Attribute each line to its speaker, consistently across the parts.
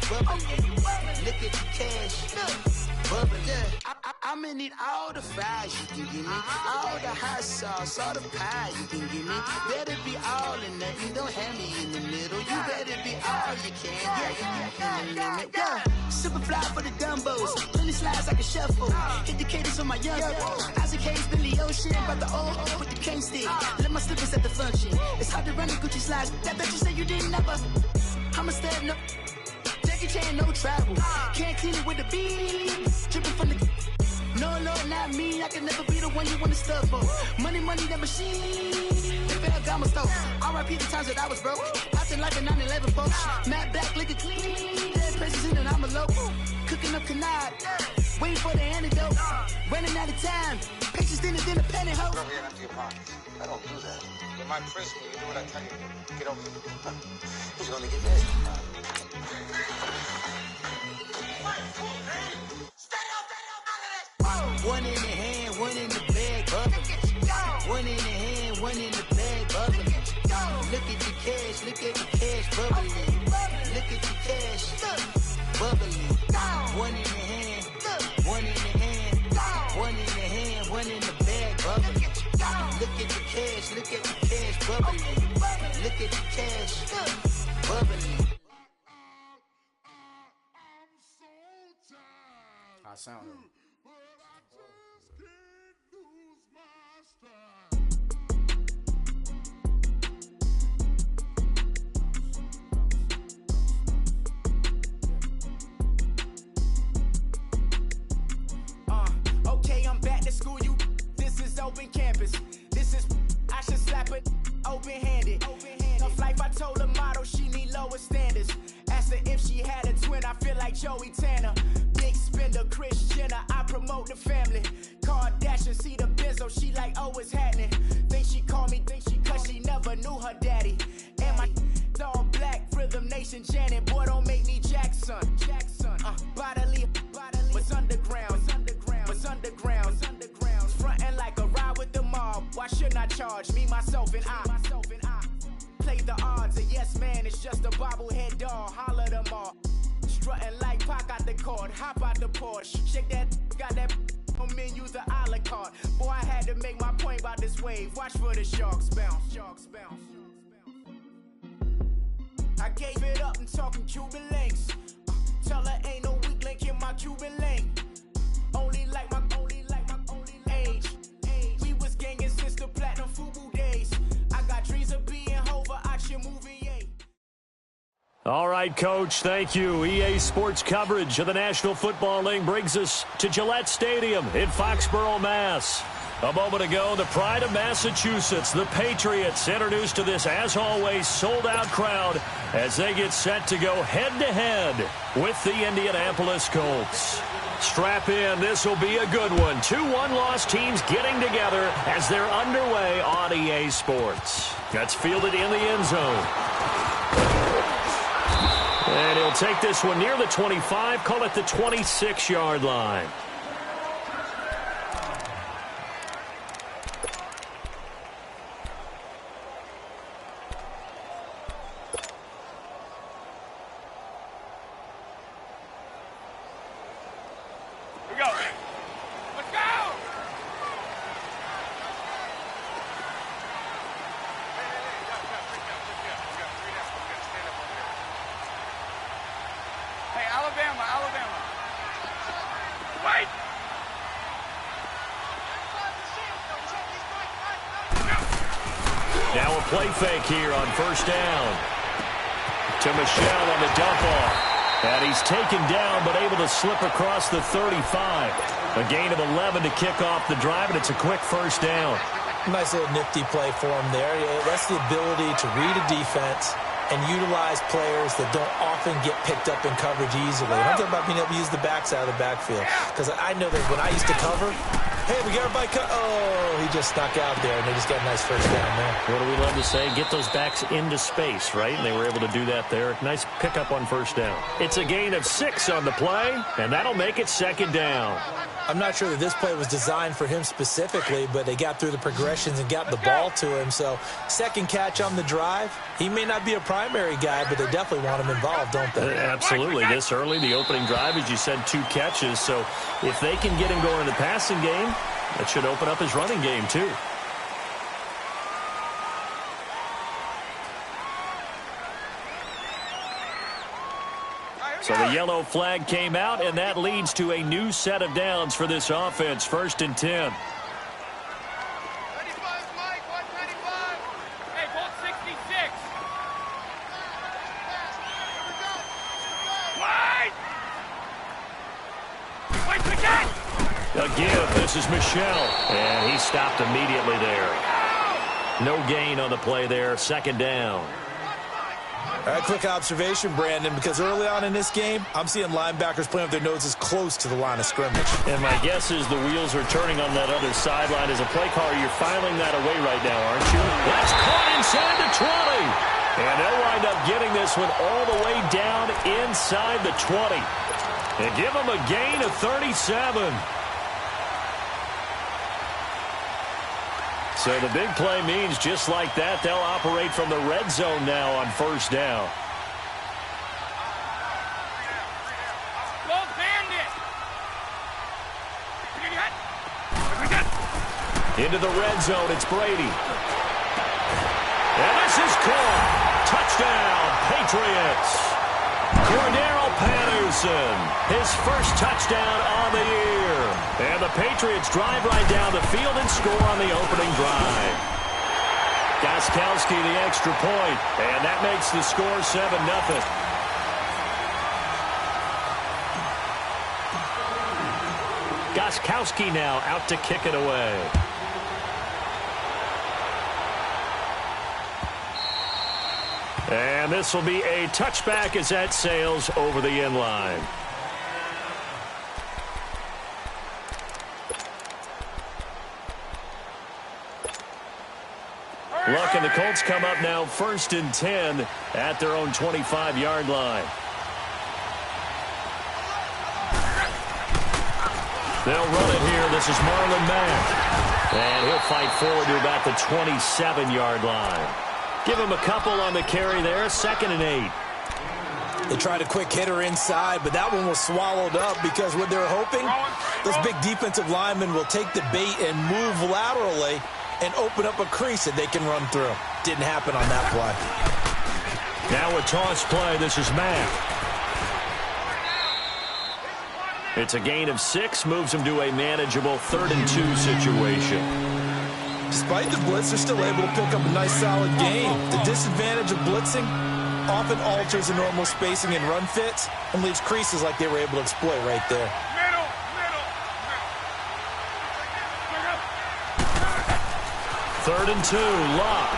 Speaker 1: bubbling. Look at the cash, bubbling. I'ma need all the fries you can give me, all the hot sauce, all the pie you can give me. Better be all or nothing, don't have me in the middle. You better be all you can, yeah. Super fly for the dumbos, plenty slides like a shuffle. Hit the cadence on my young Isaac Hayes, Billy Ocean, but the old with the cane stick. Let my slippers at the function. It's hard to run the Gucci slides. That bet you say you didn't never. I'm a step no. Jackie Chan, no travel. Can't clean it with the beat. Dripping from the. No, Lord, not me. I can never be the one you want to stuff for. Money, that machine. They fell down my stove. R.I.P. the times that I was broke. Acting like a 9/11 folks. Matte black, liquor clean. Dead presses in and I'm a local. Cooking up canard. Waiting for the antidote. Running out of time. Patience thinner than a penny hoe.
Speaker 2: Go ahead empty your pockets. I don't do that. In my prison, you do what I tell you to do. Get over here. Who's gonna get this?
Speaker 1: One in the hand, one in the bag, bubbling. One in the hand, one in the bag, bubbling. Look at the cash, bubbling. Look at the cash, bubbling. One in the hand, one in the hand, one in the hand, one in the bag, bubbling. Look at the cash, bubbling. Look at the cash, bubbling.
Speaker 3: I sound it.
Speaker 4: Okay, I'm back to school, you. This is open campus. This is, I should slap it open-handed. Tough life, I told her motto, she need lower standards. Asked her if she had a twin, I feel like Joey Tanner. Big spender, Kris Jenner, I promote the family. Kardashian, see the Benzo, she like, oh, it's happening. Think she called me, cause she never knew her daddy. And my all black, Rhythm Nation, Janet, boy, don't make me Jackson. Bodily, what's underground, frontin' like a ride with the mob. Why shouldn't I charge me, myself, and I? Play the odds, a yes man, it's just a bobblehead doll. Holler them all. Strutting like Pac out the court, hop out the Porsche. Shake that, got that on menus, the a la carte. Boy, I had to make my point about this wave. Watch for the sharks bounce. I gave it up and talking Cuban links. Tell her ain't no weak link in my Cuban link. Only like my age. We was gangin' since the platinum FUBU days. I got dreams of being Hova, action movie, yeah.
Speaker 5: All right, Coach, thank you. EA Sports coverage of the National Football League brings us to Gillette Stadium in Foxborough, Mass. A moment ago, the pride of Massachusetts, the Patriots, introduced to this, as always, sold-out crowd as they get set to go head-to-head with the Indianapolis Colts. Strap in, this will be a good one. 2 one-loss teams getting together as they're underway on EA Sports. That's fielded in the end zone. And he'll take this one near the 25, call it the 26-yard line. Now a play fake here on first down. To Michelle on the dump off. And he's taken down but able to slip across the 35. A gain of 11 to kick off the drive, and it's a quick first down.
Speaker 6: Nice little nifty play for him there. That's the ability to read a defense and utilize players that don't often get picked up in coverage easily. And I'm talking about being able to use the backside of the backfield. Because I know that when I used to cover, hey, we got everybody cut. Oh, he just snuck out there, and they just got a nice first down there.
Speaker 5: What do we love to say? Get those backs into space, right? And they were able to do that there. Nice pickup on first down. It's a gain of 6 on the play, and that'll make it second down.
Speaker 6: I'm not sure that this play was designed for him specifically, but they got through the progressions and got the ball to him. So second catch on the drive. He may not be a primary guy, but they definitely want him involved, don't they?
Speaker 5: Absolutely. This early, the opening drive, as you said, 2 catches. So if they can get him going in the passing game, that should open up his running game too. So the yellow flag came out, and that leads to a new set of downs for this offense. 1st and 10.
Speaker 3: 35, Mike, 195. Hey, ball 66. Wait again.
Speaker 5: Again, this is Michelle, and he stopped immediately there. No gain on the play there. 2nd down.
Speaker 6: All right, quick observation, Brandon, because early on in this game, I'm seeing linebackers playing with their noses close to the line of scrimmage.
Speaker 5: And my guess is the wheels are turning on that other sideline. As a play caller, you're filing that away right now, aren't you? That's caught inside the 20. And they'll wind up getting this one all the way down inside the 20. And give them a gain of 37. So the big play means just like that, they'll operate from the red zone now on 1st down. Into the red zone, it's Brady. And this is caught. Touchdown, Patriots. Cordero Patterson, his first touchdown on the year. And the Patriots drive right down the field and score on the opening drive. Gostkowski the extra point, and that makes the score 7-0. Gostkowski now out to kick it away. And this will be a touchback as that sails over the end line. Luck and the Colts come up now 1st and 10 at their own 25-yard line. They'll run it here. This is Marlon Mack. And he'll fight forward to about the 27-yard line. Give him a couple on the carry there. 2nd and 8.
Speaker 6: They tried a quick hitter inside, but that one was swallowed up because what they're hoping, those big defensive linemen will take the bait and move laterally and open up a crease that they can run through. Didn't happen on that play.
Speaker 5: Now a toss play. This is Mack. It's a gain of 6, moves him to a manageable 3rd and 2 situation.
Speaker 6: Despite the blitz, they're still able to pick up a nice solid gain. The disadvantage of blitzing often alters the normal spacing and run fits and leaves creases like they were able to exploit right there.
Speaker 5: Third and 2, Lock.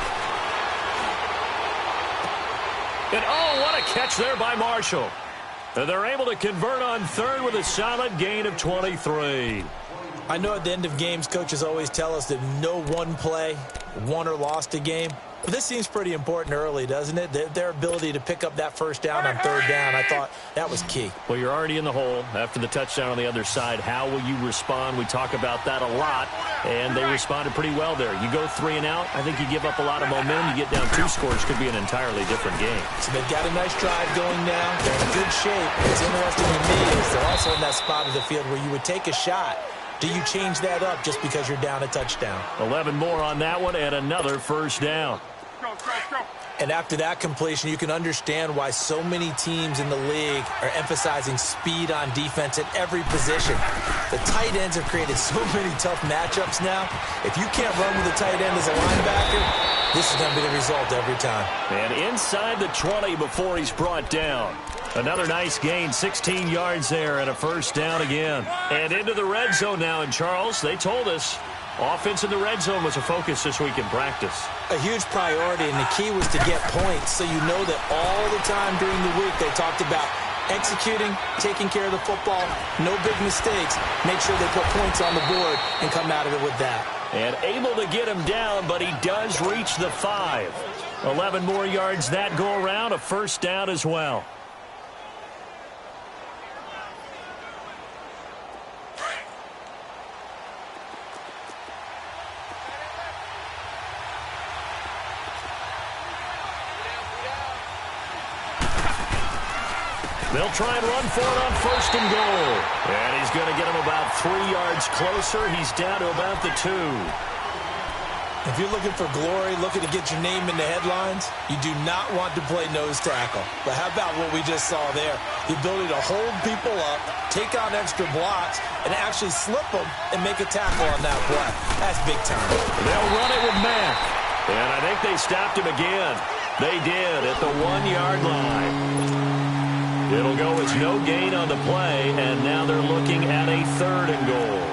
Speaker 5: And oh, what a catch there by Marshall. And they're able to convert on 3rd with a solid gain of 23.
Speaker 6: I know at the end of games, coaches always tell us that no one play won or lost a game. But this seems pretty important early, doesn't it? Their ability to pick up that 1st down on 3rd down, I thought that was key.
Speaker 5: Well, you're already in the hole after the touchdown on the other side. How will you respond? We talk about that a lot, and they responded pretty well there. You go 3 and out, I think you give up a lot of momentum. You get down 2 scores, could be an entirely different game.
Speaker 6: So they've got a nice drive going now. They're in good shape. What's interesting to me is they're also in that spot of the field where you would take a shot. Do you change that up just because you're down a touchdown?
Speaker 5: 11 more on that one and another 1st down.
Speaker 3: Go.
Speaker 6: And after that completion, you can understand why so many teams in the league are emphasizing speed on defense at every position. The tight ends have created so many tough matchups now. If you can't run with a tight end as a linebacker, this is going to be the result every time.
Speaker 5: And inside the 20 before he's brought down. Another nice gain, 16 yards there, and a 1st down again. And into the red zone now. And, Charles, they told us offense in the red zone was a focus this week in practice.
Speaker 6: A huge priority, and the key was to get points. So you know that all the time during the week they talked about executing, taking care of the football, no big mistakes. Make sure they put points on the board and come out of it with that.
Speaker 5: And able to get him down, but he does reach the 5. 11 more yards that go around, a 1st down as well. They'll try and run for it on 1st and goal. And he's going to get him about 3 yards closer. He's down to about the 2.
Speaker 6: If you're looking for glory, looking to get your name in the headlines, you do not want to play nose tackle. But how about what we just saw there? The ability to hold people up, take on extra blocks, and actually slip them and make a tackle on that play. That's big time.
Speaker 5: They'll run it with Mack. And I think they stopped him again. They did at the 1-yard line. It'll go as no gain on the play, and now they're looking at a 3rd and goal.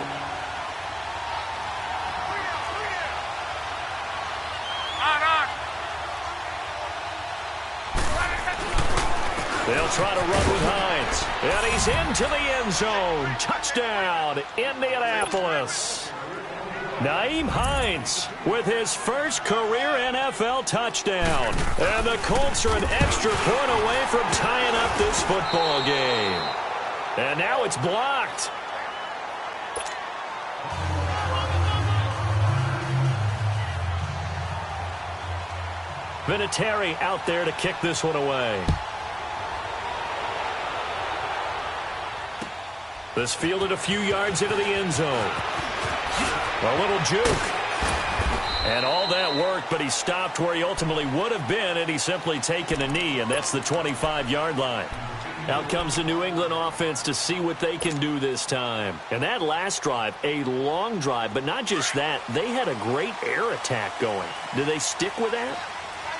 Speaker 5: They'll try to run with Hines. And he's into the end zone. Touchdown, Indianapolis. Nyheim Hines with his first career NFL touchdown. And the Colts are an extra point away from tying up this football game. And now it's blocked. Vinatieri out there to kick this one away. This fielded a few yards into the end zone. A little juke. And all that worked, but he stopped where he ultimately would have been, and he's simply taken a knee, and that's the 25-yard line. Out comes the New England offense to see what they can do this time. And that last drive, a long drive, but not just that. They had a great air attack going. Do they stick with that?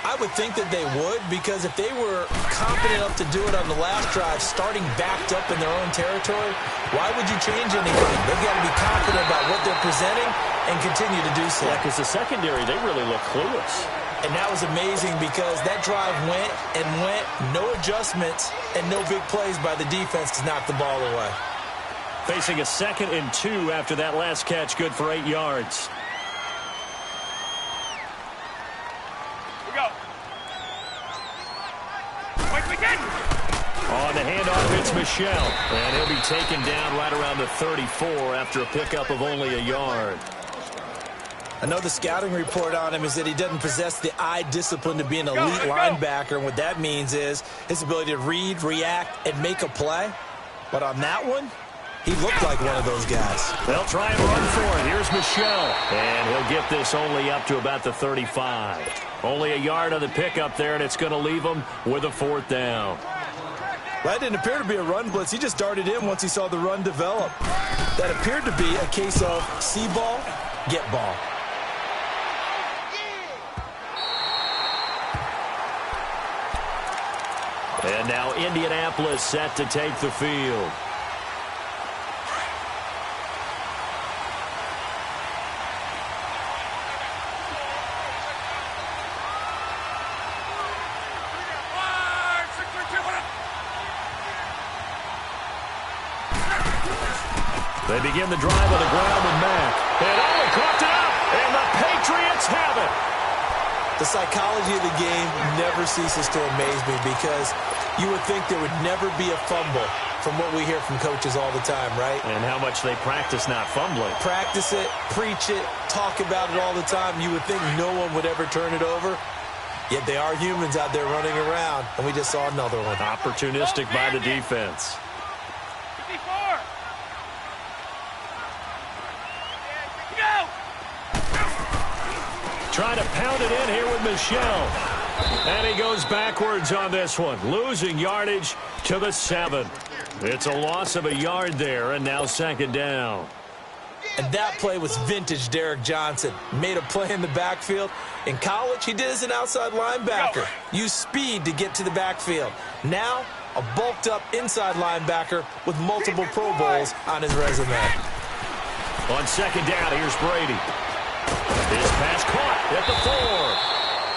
Speaker 6: I would think that they would, because if they were confident enough to do it on the last drive, starting backed up in their own territory, why would you change anything? They've got to be confident about what they're presenting and continue to do so.
Speaker 5: Yeah, because the secondary, they really look clueless.
Speaker 6: And that was amazing because that drive went and went, no adjustments, and no big plays by the defense to knock the ball away.
Speaker 5: Facing a 2nd and 2 after that last catch, good for 8 yards. On the handoff, it's Michel. And he'll be taken down right around the 34 after a pickup of only a yard.
Speaker 6: I know the scouting report on him is that he doesn't possess the eye discipline to be an elite linebacker. And what that means is his ability to read, react, and make a play. But on that one, he looked like one of those guys.
Speaker 5: They'll try and run for it. Here's Michel. And he'll get this only up to about the 35. Only a yard on the pickup there, and it's going to leave him with a 4th down.
Speaker 6: That didn't appear to be a run blitz. He just darted in once he saw the run develop. That appeared to be a case of see ball, get ball.
Speaker 5: And now Indianapolis set to take the field. They begin the drive on the ground with Mack. And Allen caught it up, and the Patriots have it.
Speaker 6: The psychology of the game never ceases to amaze me because you would think there would never be a fumble from what we hear from coaches all the time, right?
Speaker 5: And how much they practice not fumbling.
Speaker 6: Practice it, preach it, talk about it all the time. You would think no one would ever turn it over. Yet they are humans out there running around, and we just saw another one.
Speaker 5: Opportunistic by the defense.
Speaker 3: 54.
Speaker 5: Trying to pound it in here with Michel. And he goes backwards on this one, losing yardage to the 7. It's a loss of a yard there, and now 2nd down.
Speaker 6: And that play was vintage Derek Johnson. Made a play in the backfield. In college, he did as an outside linebacker. Used speed to get to the backfield. Now, a bulked-up inside linebacker with multiple Pro Bowls on his resume.
Speaker 5: On 2nd down, here's Brady. His pass caught at the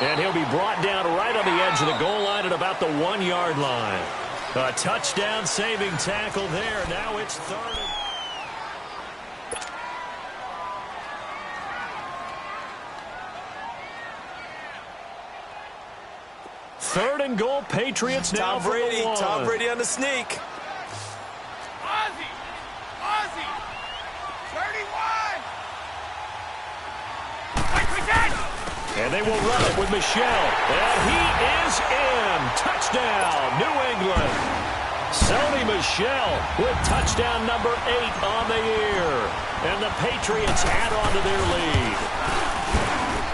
Speaker 5: 4. And he'll be brought down right on the edge of the goal line at about the 1-yard line. A touchdown-saving tackle there. Now it's 3rd. 3rd and goal, Patriots now
Speaker 6: Tom Brady on the sneak.
Speaker 3: Ozzie, 31.
Speaker 5: And they will run it with Michel. And he is in. Touchdown, New England. Sony Michel with touchdown number 8 on the year. And the Patriots add on to their lead.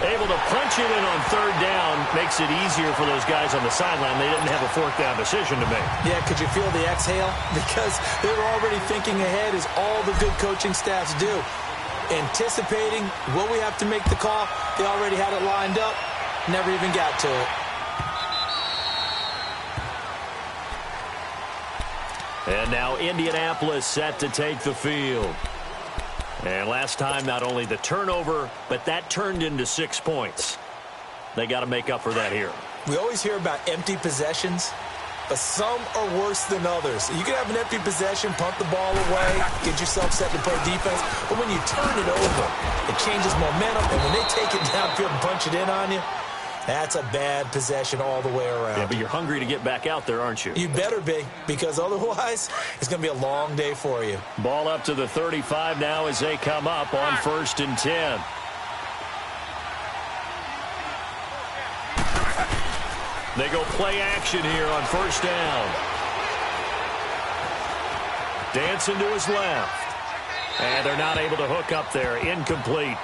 Speaker 5: Able to punch it in on third down makes it easier for those guys on the sideline. They didn't have a fourth down decision to make.
Speaker 6: Yeah, could you feel the exhale? Because they were already thinking ahead, as all the good coaching staffs do. Anticipating, will we have to make the call? They already had it lined up. Never even got to it.
Speaker 5: And now Indianapolis set to take the field. And last time, not only the turnover, but that turned into 6 points. They got to make up for that here.
Speaker 6: We always hear about empty possessions, but some are worse than others. You can have an empty possession, punt the ball away, get yourself set to play defense, but when you turn it over, it changes momentum, and when they take it downfield and punch it in on you, that's a bad possession all the way around.
Speaker 5: Yeah, but you're hungry to get back out there, aren't you?
Speaker 6: You better be, because otherwise it's going to be a long day for you.
Speaker 5: Ball up to the 35 now as they come up on 1st and 10. They go play action here on 1st down. Dancing to his left. And they're not able to hook up there. Incomplete.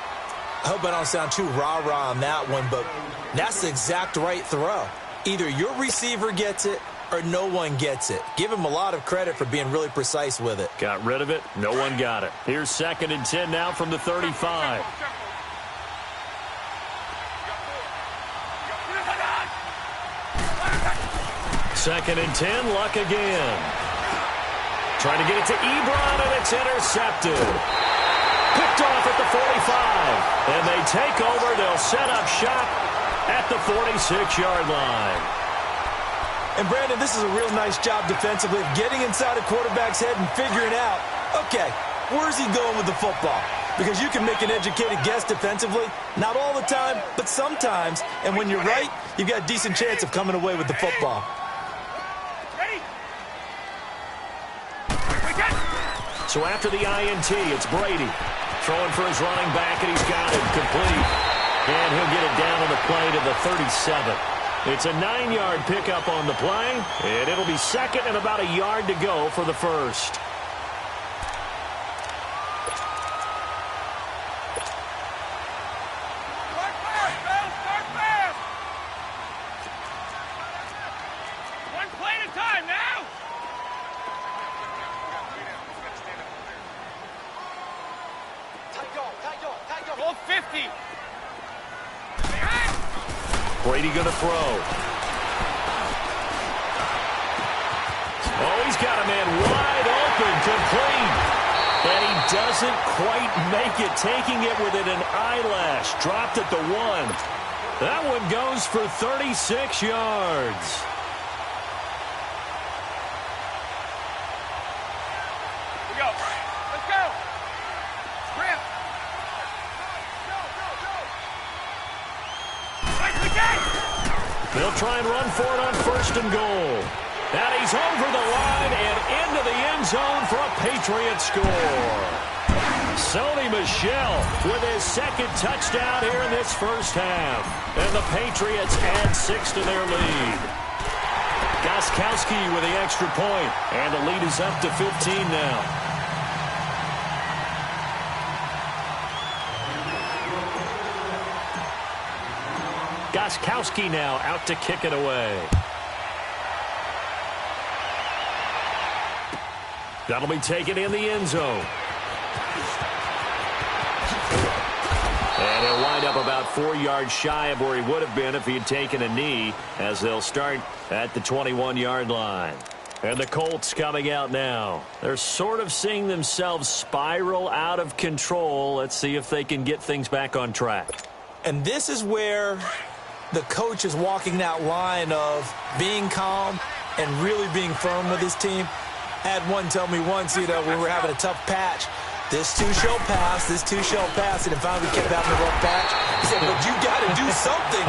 Speaker 6: I hope I don't sound too rah-rah on that one, but that's the exact right throw. Either your receiver gets it or no one gets it. Give him a lot of credit for being really precise with it.
Speaker 5: Got rid of it. No one got it. Here's 2nd and 10 now from the 35. Second and 10, Luck again. Trying to get it to Ebron, and it's intercepted. Picked off at the 45. And they take over. They'll set up shop at the 46-yard line.
Speaker 6: And, Brandon, this is a real nice job defensively of getting inside a quarterback's head and figuring out, okay, where's he going with the football? Because you can make an educated guess defensively. Not all the time, but sometimes. And when you're right, you've got a decent chance of coming away with the football.
Speaker 5: So after the INT, it's Brady throwing for his running back, and he's got it complete. And he'll get it down on the play to the 37. It's a 9-yard pickup on the play, and it'll be 2nd and about a yard to go for the 1st. Brady going to throw. Oh, he's got a man wide open, complete. And he doesn't quite make it, taking it within an eyelash. Dropped at the 1. That one goes for 36 yards. They'll try and run for it on 1st and goal. And he's over the line and into the end zone for a Patriot score. Sony Michel with his 2nd touchdown here in this 1st half. And the Patriots add 6 to their lead. Gostkowski with the extra point. And the lead is up to 15 now. Gostkowski now out to kick it away. That'll be taken in the end zone. And he'll wind up about 4 yards shy of where he would have been if he had taken a knee, as they'll start at the 21-yard line. And the Colts coming out now. They're sort of seeing themselves spiral out of control. Let's see if they can get things back on track.
Speaker 6: And this is where the coach is walking that line of being calm and really being firm with his team. I had one tell me once, when we were having a tough patch, this too shall pass, this too shall pass. And finally we kept having a rough patch. He said, but you got to do something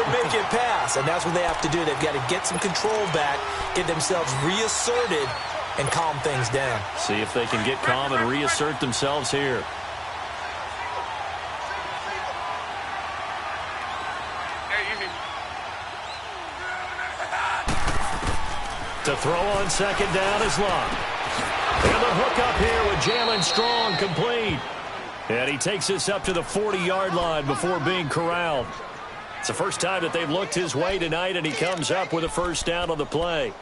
Speaker 6: to make it pass. And that's what they have to do. They've got to get some control back, get themselves reasserted, and calm things down.
Speaker 5: See if they can get calm and reassert themselves here. To throw on second down is Luck. And the hook up here with Jalen Strong complete. And he takes this up to the 40-yard line before being corralled. It's the first time that they've looked his way tonight, and he comes up with a first down on the play.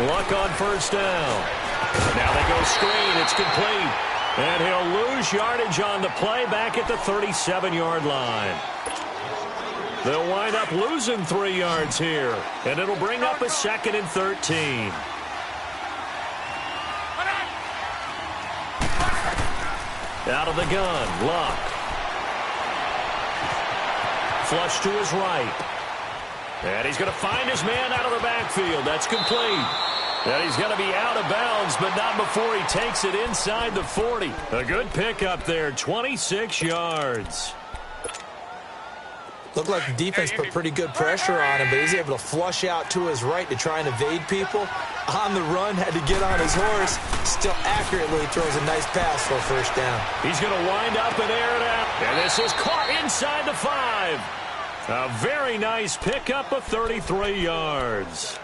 Speaker 5: Luck on first down. Now they go screen. It's complete. And he'll lose yardage on the play back at the 37-yard line. They'll wind up losing 3 yards here. And it'll bring up a 2nd and 13. Out of the gun, Luck. Flush to his right. And he's going to find his man out of the backfield. That's complete. And he's going to be out of bounds, but not before he takes it inside the 40. A good pickup there, 26 yards.
Speaker 6: Looked like the defense put pretty good pressure on him, but he's able to flush out to his right to try and evade people. On the run, had to get on his horse. Still accurately throws a nice pass for a first down.
Speaker 5: He's going to wind up and air it out. And this is caught inside the 5. A very nice pickup of 33 yards.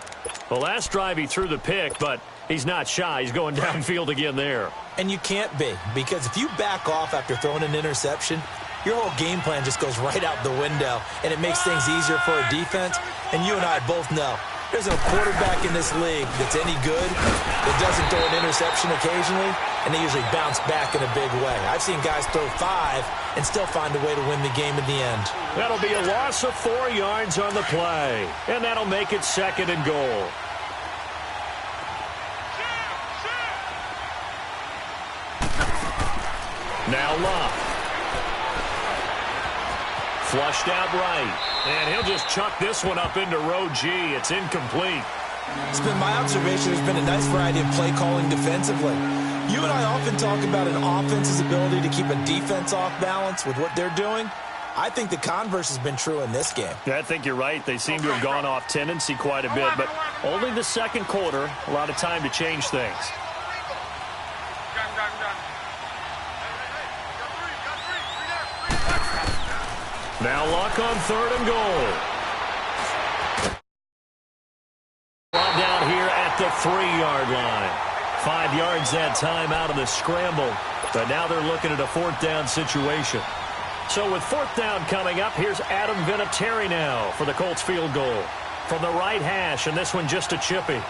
Speaker 5: The last drive he threw the pick, but he's not shy. He's going downfield again there.
Speaker 6: And you can't be, because if you back off after throwing an interception, your whole game plan just goes right out the window, and it makes things easier for a defense. And you and I both know there's no quarterback in this league that's any good that doesn't throw an interception occasionally, and they usually bounce back in a big way. I've seen guys throw 5 and still find a way to win the game in the end.
Speaker 5: That'll be a loss of 4 yards on the play, and that'll make it 2nd and goal. Now Luck. Flushed out right. And he'll just chuck this one up into row G. It's incomplete.
Speaker 6: It's been my observation there's been a nice variety of play calling defensively. You and I often talk about an offense's ability to keep a defense off balance with what they're doing. I think the converse has been true in this game.
Speaker 5: Yeah, I think you're right. They seem to have gone off tendency quite a bit, but only the second quarter, a lot of time to change things. Now Luck on 3rd and goal. Down here at the 3-yard line. 5 yards that time out of the scramble. But now they're looking at a 4th down situation. So with 4th down coming up, here's Adam Vinatieri now for the Colts field goal. From the right hash, and this one just a chippy.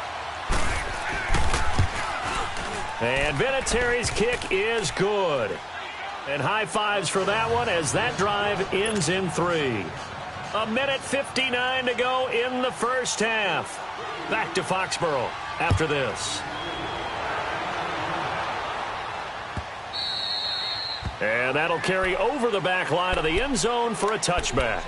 Speaker 5: And Vinatieri's kick is good. And high fives for that one as that drive ends in 3. 1:59 to go in the first half. Back to Foxborough after this. And that'll carry over the back line of the end zone for a touchback.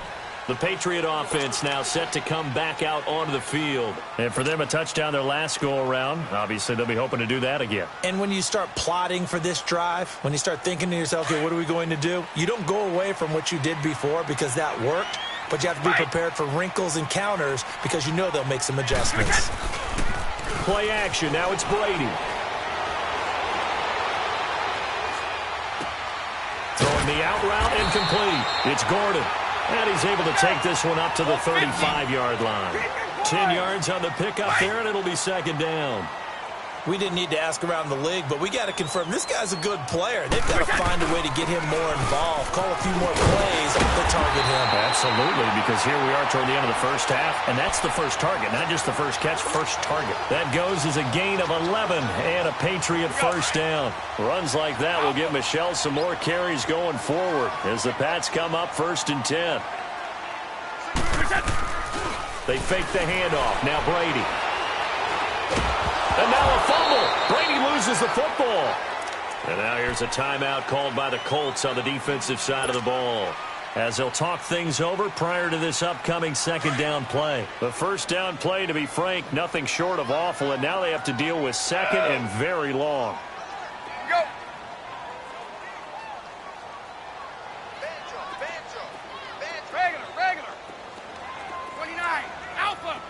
Speaker 5: The Patriot offense now set to come back out onto the field. And for them, a touchdown their last go-around. Obviously, they'll be hoping to do that again.
Speaker 6: And when you start plotting for this drive, when you start thinking to yourself, okay, what are we going to do? You don't go away from what you did before because that worked, but you have to be prepared for wrinkles and counters because you know they'll make some adjustments.
Speaker 5: Play action. Now it's Brady. Throwing the out route incomplete. It's Gordon. And he's able to take this one up to the 35-yard line. 10 yards on the pickup there, and it'll be 2nd down.
Speaker 6: We didn't need to ask around the league, but we got to confirm this guy's a good player. They've got to find a way to get him more involved, call a few more plays that target him.
Speaker 5: Absolutely, because here we are toward the end of the first half, and that's the first target, not just the first catch, first target. That goes as a gain of 11 and a Patriot first down. Runs like that will give Michelle some more carries going forward as the Pats come up 1st and 10. They fake the handoff. Now Brady. And now a fumble. Brady loses the football. And now here's a timeout called by the Colts on the defensive side of the ball, as they'll talk things over prior to this upcoming 2nd down play. The first down play, to be frank, nothing short of awful, and now they have to deal with 2nd and very long.
Speaker 3: Go. Regular. 29. Alpha.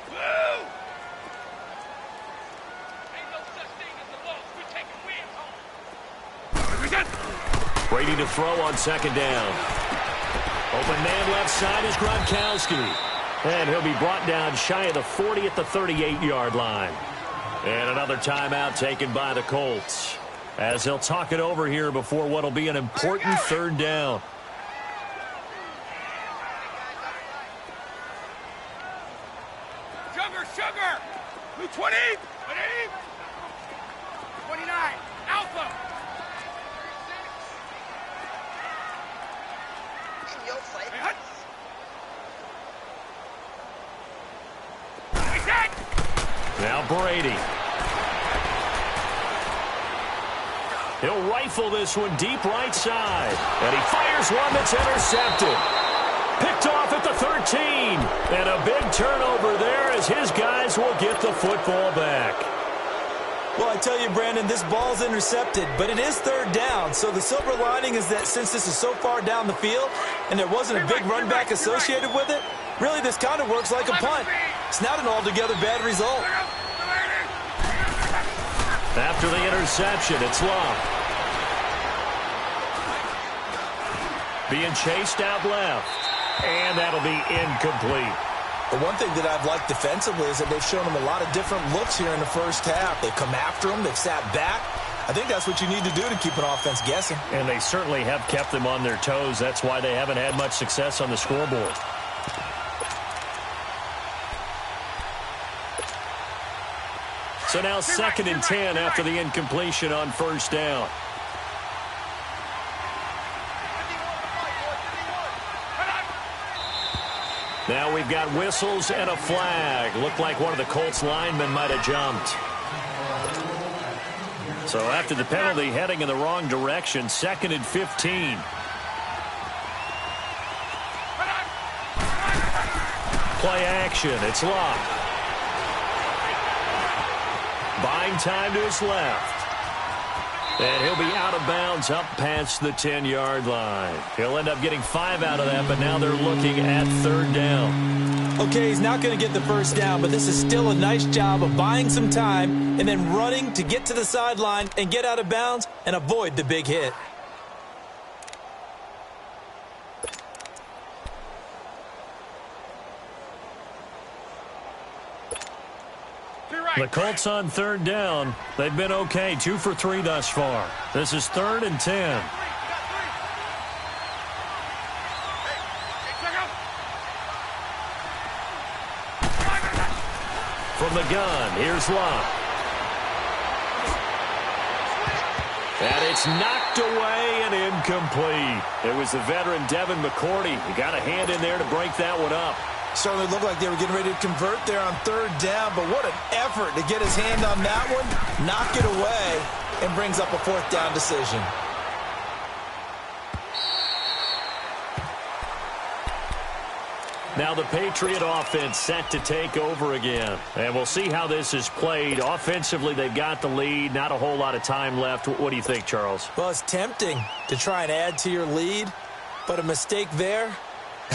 Speaker 3: Blue.
Speaker 5: Brady to throw on second down. Open man left side is Gronkowski. And he'll be brought down shy of the 40 at the 38-yard line. And another timeout taken by the Colts, as they'll talk it over here before what will be an important third down.
Speaker 3: Sugar! 20! 29! Alpha!
Speaker 2: In your face.
Speaker 5: Now Brady. He'll rifle this one deep right side. And he fires one that's intercepted. Picked off at the 13. And a big turnover there as his guys will get the football back.
Speaker 6: Well, I tell you, Brandon, this ball's intercepted, but it is third down. So the silver lining is that since this is so far down the field and there wasn't a big run back associated with it, really this kind of works like a punt. It's not an altogether bad result.
Speaker 5: After the interception, it's Love. Being chased out left. And that'll be incomplete.
Speaker 6: The one thing that I've liked defensively is that they've shown them a lot of different looks here in the first half. They've come after them. They've sat back. I think that's what you need to do to keep an offense guessing. And
Speaker 5: they certainly have kept them on their toes. That's why they haven't had much success on the scoreboard. So now 2nd and 10 after the incompletion on first down. Now we've got whistles and a flag. Looked like one of the Colts linemen might have jumped. So after the penalty, heading in the wrong direction, 2nd and 15. Play action. It's locked. Buying time to his left. And he'll be out of bounds up past the 10-yard line. He'll end up getting 5 out of that, but now they're looking at third down.
Speaker 6: Okay, he's not going to get the first down, but this is still a nice job of buying some time and then running to get to the sideline and get out of bounds and avoid the big hit.
Speaker 5: The Colts on third down. They've been okay, 2 for 3 thus far. This is 3rd and 10. From the gun, here's Love. And it's knocked away and incomplete. It was the veteran Devin McCourty. He got a hand in there to break that one up.
Speaker 6: Certainly looked like they were getting ready to convert there on third down, but what an effort to get his hand on that one, knock it away, and brings up a 4th down decision.
Speaker 5: Now the Patriot offense set to take over again. And we'll see how this is played. Offensively, they've got the lead. Not a whole lot of time left. What do you think, Charles?
Speaker 6: Well, it's tempting to try and add to your lead, but a mistake there,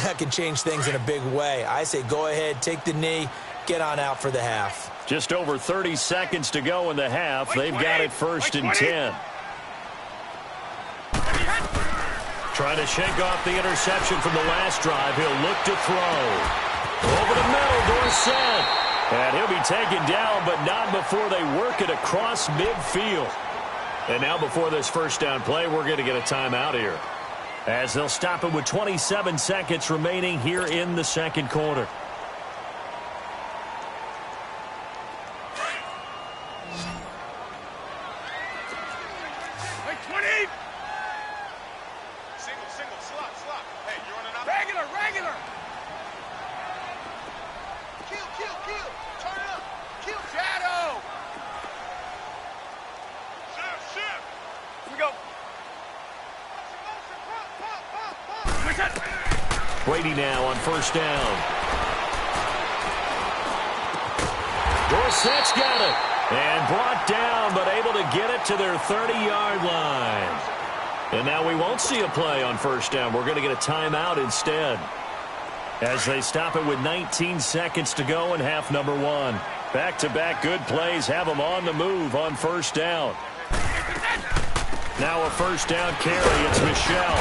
Speaker 6: that can change things in a big way. I say go ahead, take the knee, get on out for the half.
Speaker 5: Just over 30 seconds to go in the half. They've got it 1st and 10. Trying to shake off the interception from the last drive. He'll look to throw. Over the middle, Dorsett. And he'll be taken down, but not before they work it across midfield. And now before this first down play, we're going to get a timeout here, as they'll stop it with 27 seconds remaining here in the second quarter. Brady now on first down. Dorsett's got it. And brought down, but able to get it to their 30-yard line. And now we won't see a play on first down. We're going to get a timeout instead, as they stop it with 19 seconds to go in half number 1. Back-to-back good plays have them on the move on first down. Now a first down carry. It's Michelle.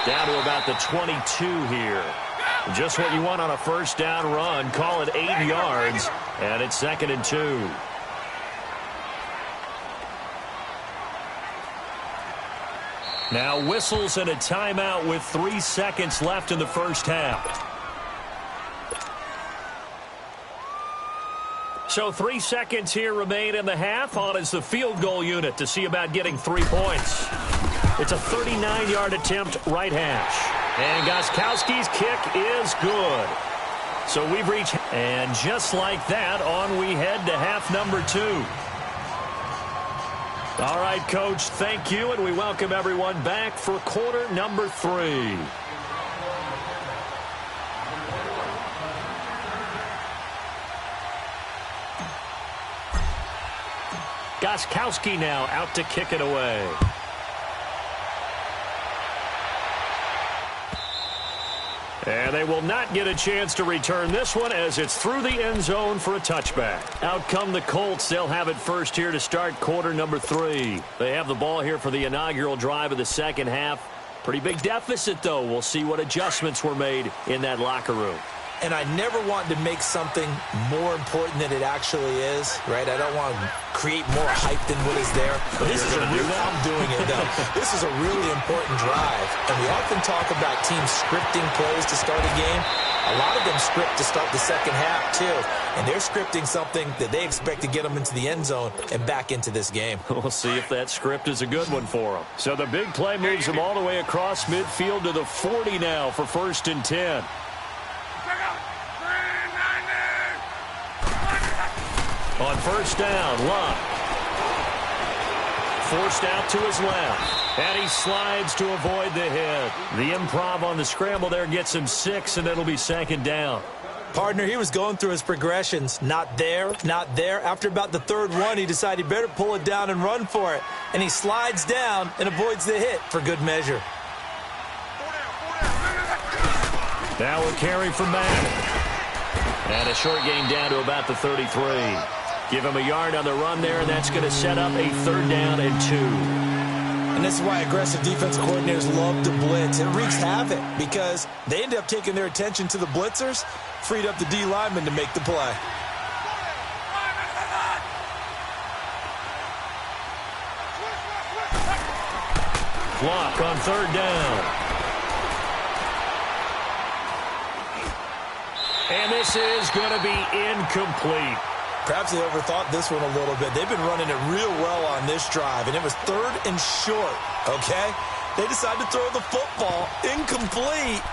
Speaker 5: Down to about the 22 here. Just what you want on a first down run. Call it 8 yards, and it's 2nd and 2. Now whistles and a timeout with 3 seconds left in the first half. So 3 seconds here remain in the half. On is the field goal unit to see about getting 3 points. It's a 39-yard attempt right hash. And Gostkowski's kick is good. So we've reached, and just like that, on we head to half number 2. All right, Coach, thank you, and we welcome everyone back for quarter number 3. Gostkowski now out to kick it away. And they will not get a chance to return this one as it's through the end zone for a touchback. Out come the Colts. They'll have it first here to start quarter number 3. They have the ball here for the inaugural drive of the second half. Pretty big deficit, though. We'll see what adjustments were made in that locker room.
Speaker 6: And I never want to make something more important than it actually is, right? I don't want to create more hype than what is there. But this is a real, I'm doing it, though. This is a really important drive. And we often talk about teams scripting plays to start a game. A lot of them script to start the second half, too. And they're scripting something that they expect to get them into the end zone and back into this game.
Speaker 5: We'll see if that script is a good one for them. So the big play moves them all the way across midfield to the 40 now for 1st and 10. On first down, Luck. Forced out to his left. And he slides to avoid the hit. The improv on the scramble there gets him 6, and it'll be 2nd down.
Speaker 6: Partner, he was going through his progressions. Not there, not there. After about the 3rd one, he decided he better pull it down and run for it. And he slides down and avoids the hit for good measure.
Speaker 5: Now a carry from Mack. And a short gain down to about the 33. Give him a yard on the run there, and that's going to set up a 3rd down and 2.
Speaker 6: And this is why aggressive defensive coordinators love to blitz. It wreaks havoc because they end up taking their attention to the blitzers, freed up the D lineman to make the play.
Speaker 5: Block on 3rd down. And this is going to be incomplete.
Speaker 6: Perhaps they overthought this one a little bit. They've been running it real well on this drive, and it was 3rd and short, okay? They decided to throw the football incomplete.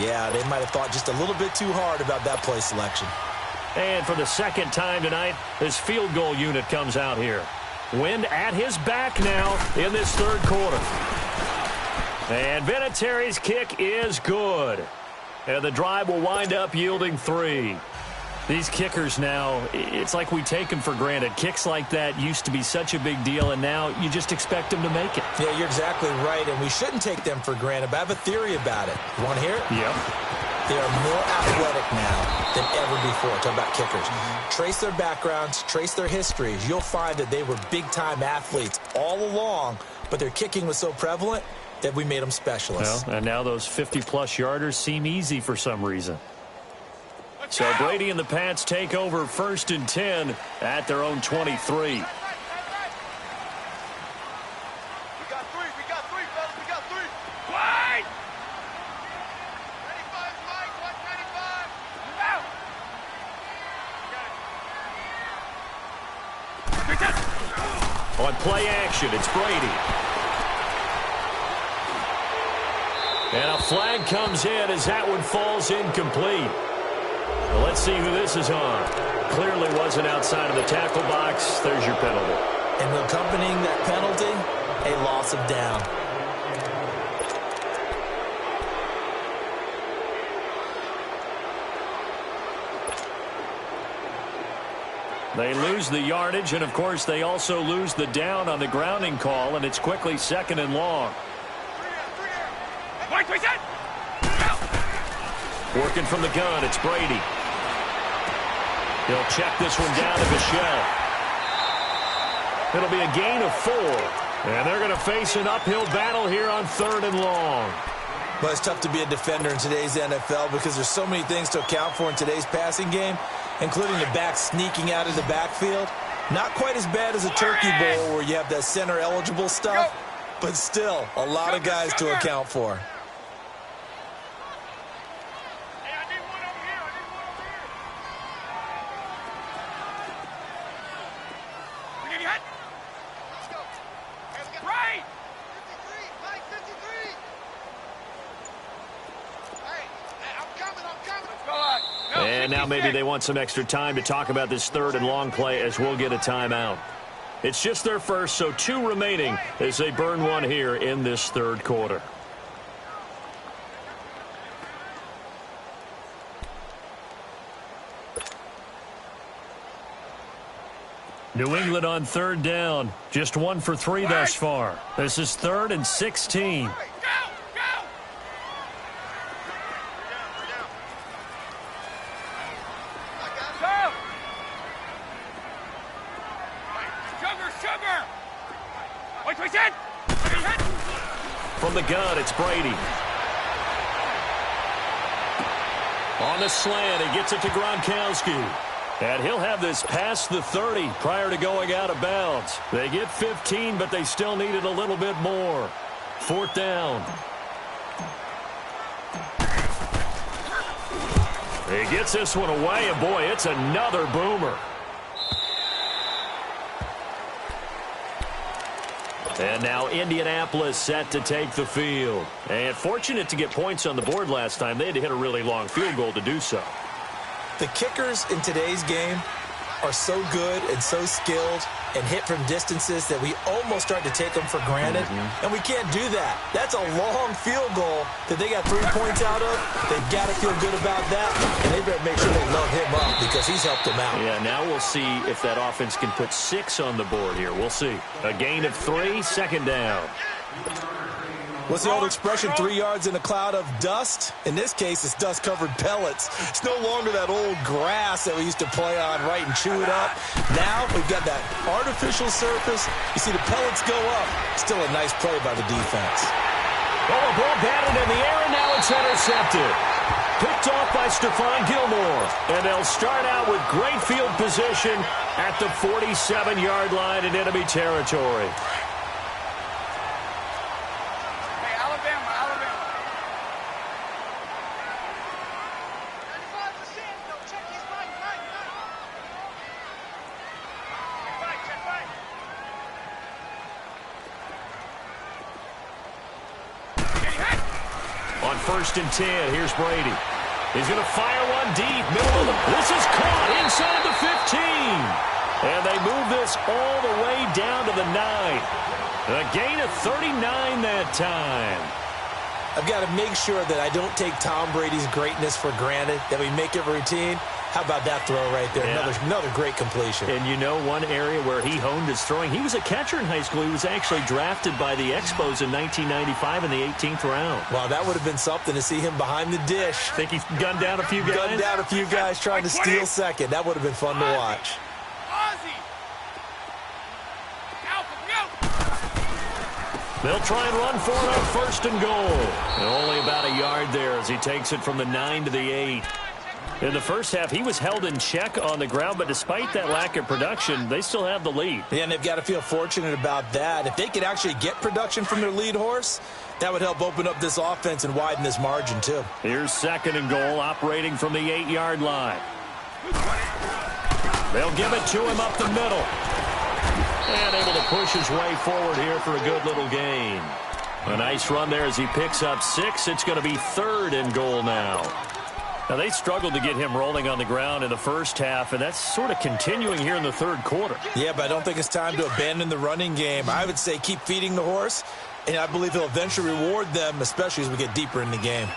Speaker 6: Yeah, they might have thought just a little bit too hard about that play selection.
Speaker 5: And for the 2nd time tonight, this field goal unit comes out here. Wind at his back now in this 3rd quarter. And Vinatieri's kick is good. And the drive will wind up yielding 3. These kickers now, it's like we take them for granted. Kicks like that used to be such a big deal, and now you just expect them to make it.
Speaker 6: Yeah, you're exactly right, and we shouldn't take them for granted, but I have a theory about it. You want to hear it?
Speaker 5: Yeah.
Speaker 6: They are more athletic now than ever before. Talk about kickers. Trace their backgrounds, trace their histories. You'll find that they were big-time athletes all along, but their kicking was so prevalent that we made them specialists.
Speaker 5: Well, and now those 50-plus yarders seem easy for some reason. So Brady and the Pats take over 1st and 10 at their own 23.
Speaker 3: We got 3, fellas, we got 3. Wide! 95, Mike, 195. Move out!
Speaker 5: On play action, it's Brady. And a flag comes in as that one falls incomplete. Well, let's see who this is on. Clearly wasn't outside of the tackle box. There's your penalty.
Speaker 6: And accompanying that penalty, a loss of down.
Speaker 5: They lose the yardage, and, of course, they also lose the down on the grounding call, and it's quickly 2nd and long. Working from the gun, it's Brady. He'll check this one down to Michelle. It'll be a gain of 4. And they're going to face an uphill battle here on 3rd and long.
Speaker 6: But it's tough to be a defender in today's NFL because there's so many things to account for in today's passing game, including the back sneaking out of the backfield. Not quite as bad as a turkey bowl where you have that center-eligible stuff, but still a lot of guys to account for.
Speaker 5: And now maybe they want some extra time to talk about this 3rd and long play as we'll get a timeout. It's just their first, so 2 remaining as they burn one here in this 3rd quarter. New England on 3rd down. Just 1 for 3 thus far. This is 3rd and 16. From the gun, it's Brady. On the slant, he gets it to Gronkowski. And he'll have this past the 30 prior to going out of bounds. They get 15, but they still needed a little bit more. 4th down. He gets this one away, and boy, it's another boomer. And now Indianapolis set to take the field. And fortunate to get points on the board last time. They had to hit a really long field goal to do so.
Speaker 6: The kickers in today's game are so good and so skilled and hit from distances that we almost start to take them for granted. And we can't do that. That's a long field goal that they got 3 points out of. They've got to feel good about that. And they better make sure they load him up because he's helped them out.
Speaker 5: Yeah, now we'll see if that offense can put 6 on the board here. We'll see. A gain of 3, 2nd down.
Speaker 6: What's the old expression, 3 yards in a cloud of dust? In this case, it's dust-covered pellets. It's no longer that old grass that we used to play on, right, and chew it up. Now we've got that artificial surface. You see the pellets go up. Still a nice play by the defense.
Speaker 5: Oh, a ball batted in the air, and now it's intercepted. Picked off by Stephon Gilmore. And they'll start out with great field position at the 47-yard line in enemy territory. On 1st and 10, here's Brady. He's going to fire one deep, middle of the... This is caught inside the 15. And they move this all the way down to the 9. A gain of 39 that time.
Speaker 6: I've got to make sure that I don't take Tom Brady's greatness for granted, that we make it routine. How about that throw right there? Yeah. Another great completion.
Speaker 5: And you know one area where he honed his throwing? He was a catcher in high school. He was actually drafted by the Expos in 1995 in the 18th round.
Speaker 6: Wow, that would have been something to see him behind the dish.
Speaker 5: Think he gunned down a few guys?
Speaker 6: Gunned down a few guys trying to steal second. That would have been fun to watch.
Speaker 5: They'll try and run for it on 1st and goal. And only about a yard there as he takes it from the 9 to the 8. In the first half, he was held in check on the ground, but despite that lack of production, they still have the lead.
Speaker 6: Yeah, and they've got to feel fortunate about that. If they could actually get production from their lead horse, that would help open up this offense and widen this margin, too.
Speaker 5: Here's 2nd and goal, operating from the 8-yard line. They'll give it to him up the middle. And able to push his way forward here for a good little gain. A nice run there as he picks up 6. It's going to be 3rd and goal now. Now, they struggled to get him rolling on the ground in the first half, and that's sort of continuing here in the 3rd quarter.
Speaker 6: Yeah, but I don't think it's time to abandon the running game. I would say keep feeding the horse, and I believe he'll eventually reward them, especially as we get deeper in the game.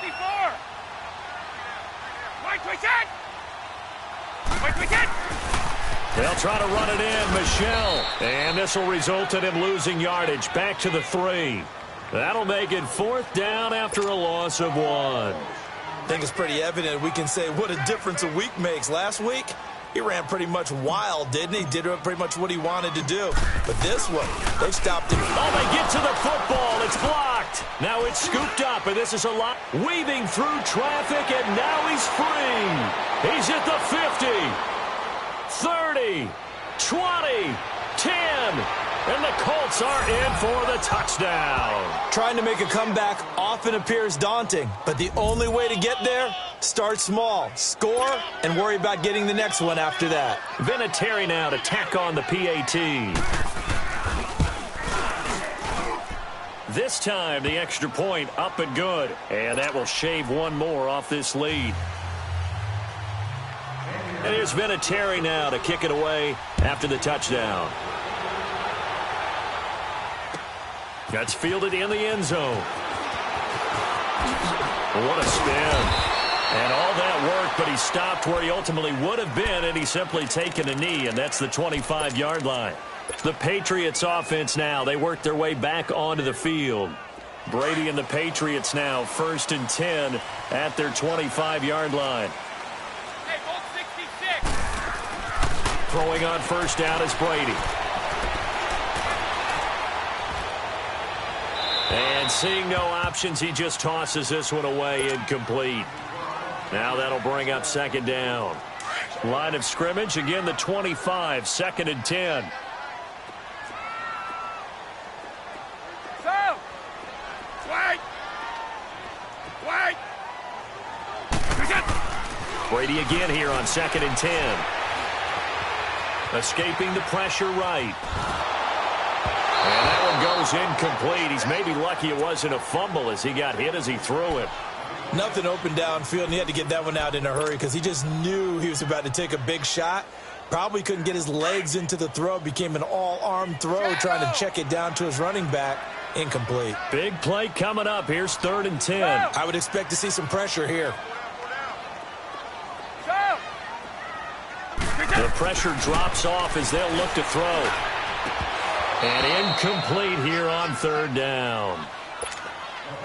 Speaker 5: They'll try to run it in, Michel. And this will result in him losing yardage back to the 3. That'll make it 4th down after a loss of 1.
Speaker 6: I think it's pretty evident we can say what a difference a week makes. Last week, he ran pretty much wild, didn't he? Did pretty much what he wanted to do. But this one, they've stopped him.
Speaker 5: Oh, they get to the football. It's blocked. Now it's scooped up, and this is a lot. Weaving through traffic, and now he's free. He's at the 50, 30, 20, 10. And the Colts are in for the touchdown.
Speaker 6: Trying to make a comeback often appears daunting, but the only way to get there, start small, score, and worry about getting the next one after that.
Speaker 5: Vinatieri now to tack on the PAT. This time, the extra point up and good. And that will shave one more off this lead. And here's Vinatieri now to kick it away after the touchdown. That's fielded in the end zone. What a spin. And all that work, but he stopped where he ultimately would have been, and he's simply taken a knee, and that's the 25-yard line. The Patriots offense now, they work their way back onto the field. Brady and the Patriots now 1st and 10 at their 25-yard line.
Speaker 3: Hey, hold 66.
Speaker 5: Throwing on first down is Brady. And seeing no options, he just tosses this one away, incomplete. Now that'll bring up 2nd down. Line of scrimmage, again the 25, 2nd and 10.
Speaker 3: So, wait.
Speaker 5: Brady again here on 2nd and 10. Escaping the pressure right. And that one goes incomplete. He's maybe lucky it wasn't a fumble as he got hit as he threw it.
Speaker 6: Nothing open downfield, and he had to get that one out in a hurry because he just knew he was about to take a big shot. Probably couldn't get his legs into the throw. Became an all-arm throw, trying to check it down to his running back. Incomplete.
Speaker 5: Big play coming up. Here's 3rd and 10.
Speaker 6: I would expect to see some pressure here.
Speaker 5: The pressure drops off as they'll look to throw. And incomplete here on 3rd down.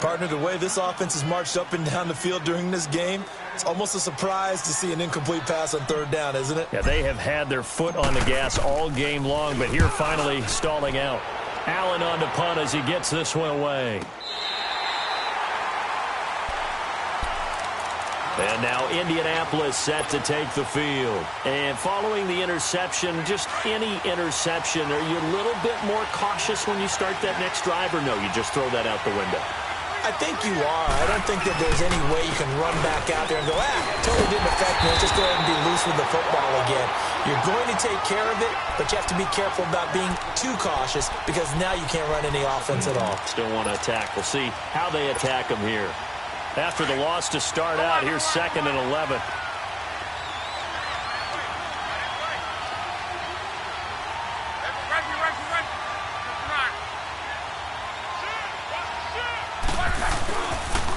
Speaker 6: Partner, the way this offense has marched up and down the field during this game, it's almost a surprise to see an incomplete pass on 3rd down, isn't it?
Speaker 5: Yeah, they have had their foot on the gas all game long, but here finally stalling out. Allen on the punt as he gets this one away. And now Indianapolis set to take the field. And following the interception, just any interception, are you a little bit more cautious when you start that next drive, or no, you just throw that out the window?
Speaker 6: I think you are. I don't think that there's any way you can run back out there and go, totally didn't affect me. Let's just go ahead and be loose with the football again. You're going to take care of it, but you have to be careful about being too cautious because now you can't run any offense at all.
Speaker 5: Still want to attack. We'll see how they attack them here. After the loss to start out, here's 2nd and 11.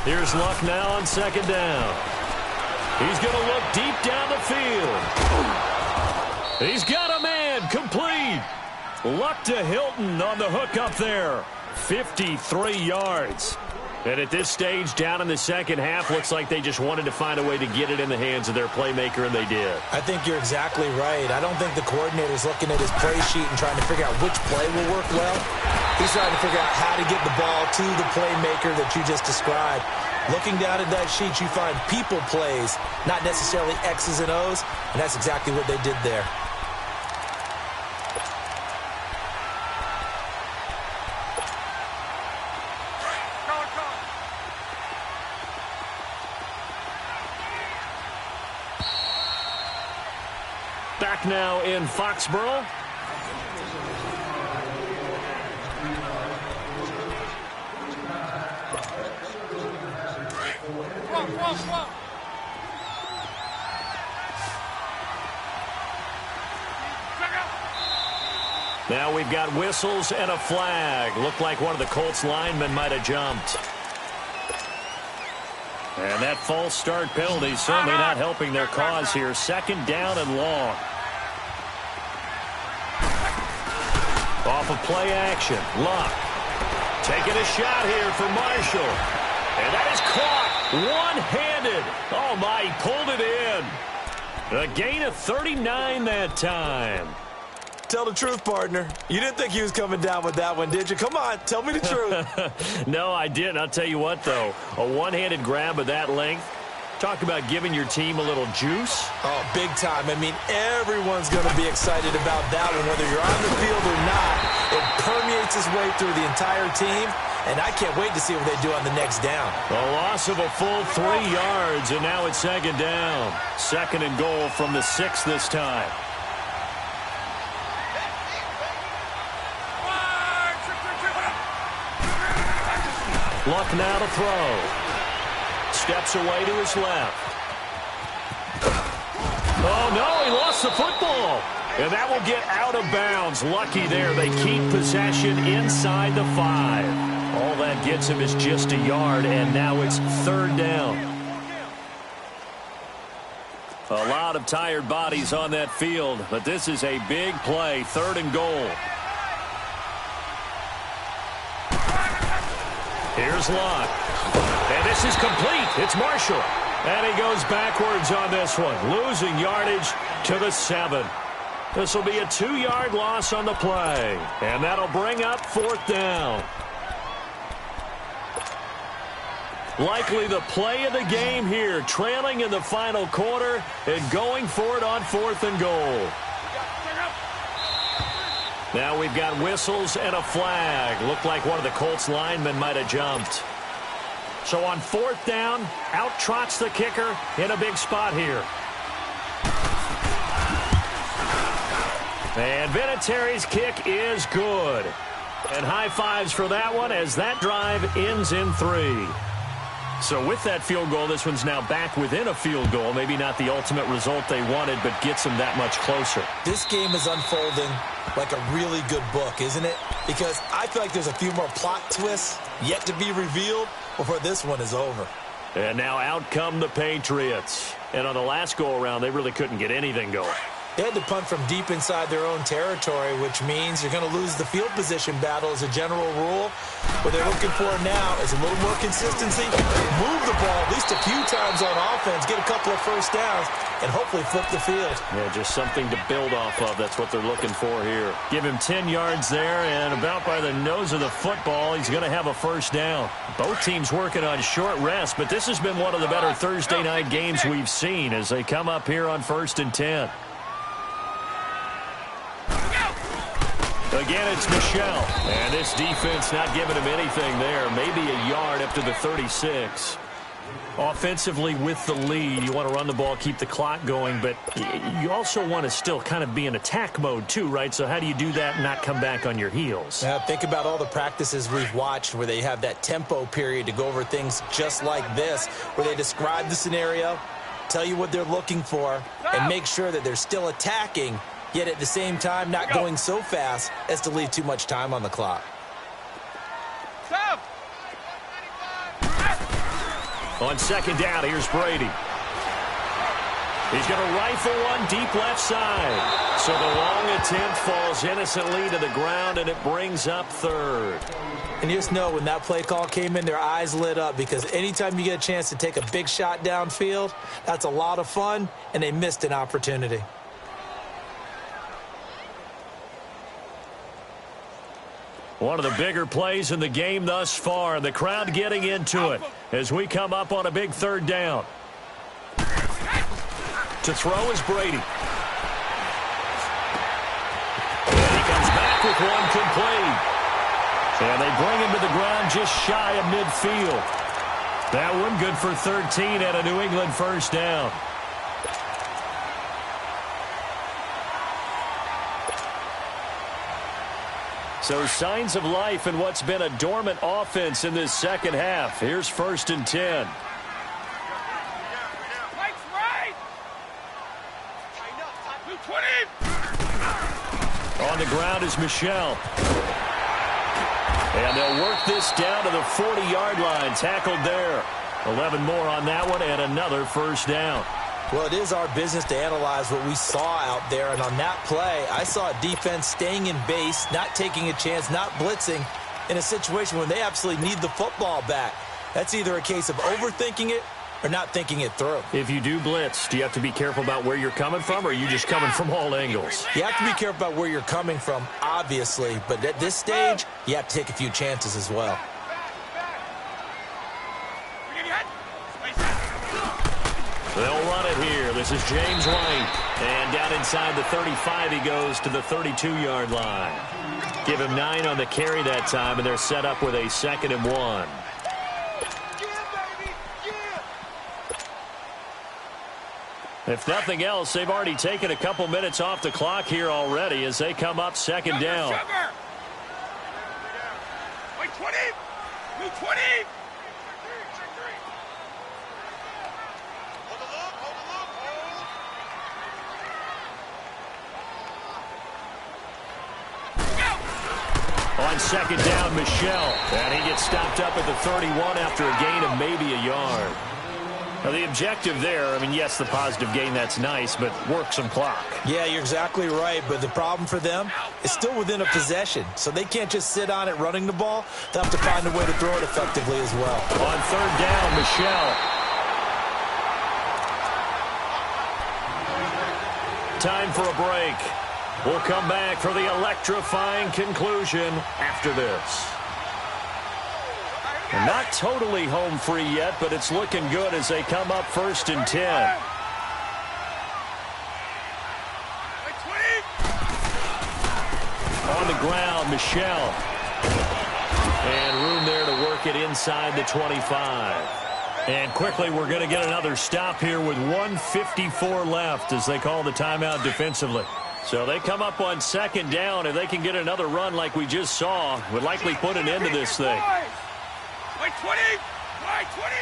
Speaker 5: Here's Luck now on 2nd down. He's going to look deep down the field. He's got a man, complete. Luck to Hilton on the hook up there. 53 yards. And at this stage, down in the second half, looks like they just wanted to find a way to get it in the hands of their playmaker, and they did.
Speaker 6: I think you're exactly right. I don't think the coordinator's looking at his play sheet and trying to figure out which play will work well. He's trying to figure out how to get the ball to the playmaker that you just described. Looking down at that sheet, you find people plays, not necessarily X's and O's, and that's exactly what they did there.
Speaker 5: Back now in Foxborough. Now we've got whistles and a flag. Looked like one of the Colts linemen might have jumped. And that false start penalty certainly not helping their cause here. 2nd down and long. Off of play action. Luck taking a shot here for Marshall. And that is caught one-handed. Oh, my, he pulled it in. A gain of 39 that time.
Speaker 6: Tell the truth, partner. You didn't think he was coming down with that one, did you? Come on, tell me the truth.
Speaker 5: No, I didn't. I'll tell you what, though. A one-handed grab of that length. Talk about giving your team a little juice.
Speaker 6: Oh, big time. I mean, everyone's going to be excited about that one, whether you're on the field or not. It permeates its way through the entire team, and I can't wait to see what they do on the next down.
Speaker 5: A loss of a full 3 yards, and now it's second down. Second and goal from the 6 this time. Luck now to throw. Steps away to his left. Oh, no, he lost the football. And that will get out of bounds. Lucky there. They keep possession inside the 5. All that gets him is just a yard, and now it's third down. A lot of tired bodies on that field, but this is a big play. Third and goal. Here's Luck. And this is complete. It's Marshall. And he goes backwards on this one, losing yardage to the 7. This will be a 2-yard loss on the play. And that'll bring up fourth down. Likely the play of the game here, trailing in the final quarter and going for it on fourth and goal. Now we've got whistles and a flag. Looked like one of the Colts linemen might have jumped. So on fourth down, out trots the kicker in a big spot here. And Vinatieri's kick is good. And high fives for that one as that drive ends in 3. So with that field goal, this one's now back within a field goal. Maybe not the ultimate result they wanted, but gets them that much closer.
Speaker 6: This game is unfolding like a really good book, isn't it? Because I feel like there's a few more plot twists yet to be revealed before this one is over.
Speaker 5: And now out come the Patriots. And on the last go-around, they really couldn't get anything going.
Speaker 6: They had to punt from deep inside their own territory, which means you're going to lose the field position battle as a general rule. What they're looking for now is a little more consistency, move the ball at least a few times on offense, get a couple of first downs, and hopefully flip the field.
Speaker 5: Yeah, just something to build off of. That's what they're looking for here. Give him 10 yards there, and about by the nose of the football, he's going to have a first down. Both teams working on short rest, but this has been one of the better Thursday night games we've seen as they come up here on 1st and 10. Again, it's Michel, and this defense not giving him anything there. Maybe a yard up to the 36. Offensively with the lead, you want to run the ball, keep the clock going, but you also want to still kind of be in attack mode too, right? So how do you do that and not come back on your heels?
Speaker 6: Now, think about all the practices we've watched where they have that tempo period to go over things just like this, where they describe the scenario, tell you what they're looking for, and make sure that they're still attacking, yet at the same time not going so fast as to leave too much time on the clock.
Speaker 5: On second down, here's Brady. He's going to rifle one deep left side. So the long attempt falls innocently to the ground, and it brings up third.
Speaker 6: And you just know when that play call came in, their eyes lit up, because anytime you get a chance to take a big shot downfield, that's a lot of fun, and they missed an opportunity.
Speaker 5: One of the bigger plays in the game thus far. The crowd getting into it as we come up on a big third down. To throw is Brady. And he comes back with one complete. And they bring him to the ground just shy of midfield. That one good for 13 at a New England first down. So signs of life in what's been a dormant offense in this second half. Here's 1st and 10. On the ground is Michel. And they'll work this down to the 40-yard line. Tackled there. 11 more on that one and another first down.
Speaker 6: Well, it is our business to analyze what we saw out there. And on that play, I saw a defense staying in base, not taking a chance, not blitzing in a situation where they absolutely need the football back. That's either a case of overthinking it or not thinking it through.
Speaker 5: If you do blitz, do you have to be careful about where you're coming from, or are you just coming from all angles?
Speaker 6: You have to be careful about where you're coming from, obviously, but at this stage, you have to take a few chances as well.
Speaker 5: They'll run it here. This is James White. And down inside the 35, he goes to the 32-yard line. Give him 9 on the carry that time, and they're set up with a 2nd and 1. If nothing else, they've already taken a couple minutes off the clock here already as they come up 2nd down.
Speaker 3: Wait, 20! Move 20!
Speaker 5: On 2nd down, Michelle. And he gets stopped up at the 31 after a gain of maybe a yard. Now, the objective there, I mean, yes, the positive gain, that's nice, but work some clock.
Speaker 6: Yeah, you're exactly right, but the problem for them is still within a possession, so they can't just sit on it running the ball. They'll have to find a way to throw it effectively as well.
Speaker 5: On 3rd down, Michelle. Time for a break. We'll come back for the electrifying conclusion after this. And not totally home free yet, but it's looking good as they come up 1st and 10. On the ground, Michelle. And room there to work it inside the 25. And quickly, we're going to get another stop here with 1:54 left as they call the timeout defensively. So they come up on 2nd down. If they can get another run like we just saw, would likely put an end to this thing.
Speaker 3: Wait, 20! Wait, 20!